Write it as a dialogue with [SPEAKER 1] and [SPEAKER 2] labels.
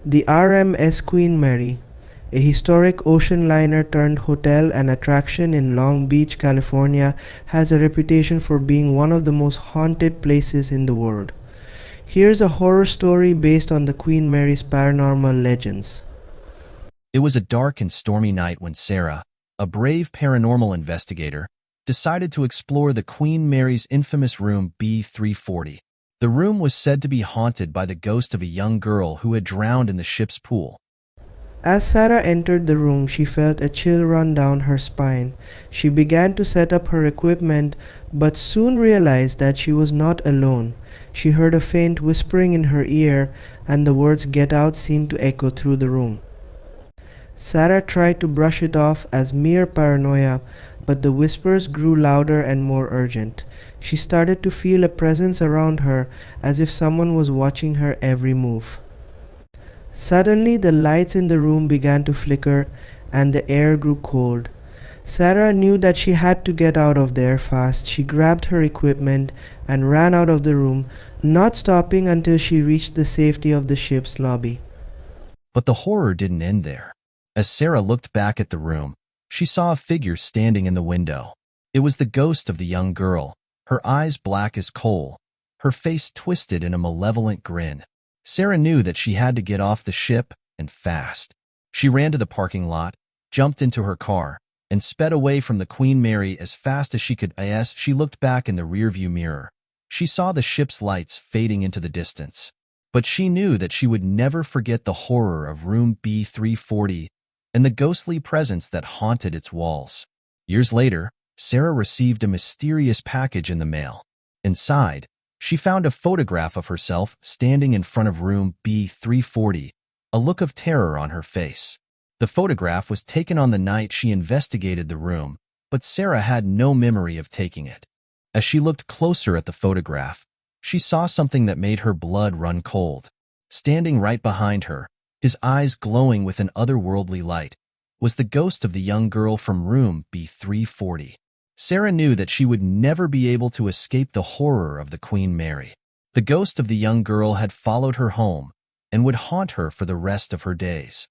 [SPEAKER 1] The RMS Queen Mary, a historic ocean liner turned hotel and attraction in Long Beach, California, has a reputation for being one of the most haunted places in the world. Here's a horror story based on the Queen Mary's paranormal legends.
[SPEAKER 2] It was a dark and stormy night when Sarah, a brave paranormal investigator, decided to explore the Queen Mary's infamous room B-340. The room was said to be haunted by the ghost of a young girl who had drowned in the ship's pool.
[SPEAKER 1] As Sarah entered the room, she felt a chill run down her spine. She began to set up her equipment, but soon realized that she was not alone. She heard a faint whispering in her ear, and the words "Get out" seemed to echo through the room. Sarah tried to brush it off as mere paranoia, but the whispers grew louder and more urgent. She started to feel a presence around her, as if someone was watching her every move. Suddenly, the lights in the room began to flicker, and the air grew cold. Sarah knew that she had to get out of there fast. She grabbed her equipment and ran out of the room, not stopping until she reached the safety of the ship's lobby.
[SPEAKER 2] But the horror didn't end there. As Sarah looked back at the room, she saw a figure standing in the window. It was the ghost of the young girl, her eyes black as coal, her face twisted in a malevolent grin. Sarah knew that she had to get off the ship, and fast. She ran to the parking lot, jumped into her car, and sped away from the Queen Mary as fast as she could. As she looked back in the rearview mirror, she saw the ship's lights fading into the distance. But she knew that she would never forget the horror of room B-340 and the ghostly presence that haunted its walls. Years later, Sarah received a mysterious package in the mail. Inside, she found a photograph of herself standing in front of room B-340, a look of terror on her face. The photograph was taken on the night she investigated the room, but Sarah had no memory of taking it. As she looked closer at the photograph, she saw something that made her blood run cold. Standing right behind her, his eyes glowing with an otherworldly light, was the ghost of the young girl from room B-340. Sarah knew that she would never be able to escape the horror of the Queen Mary. The ghost of the young girl had followed her home and would haunt her for the rest of her days.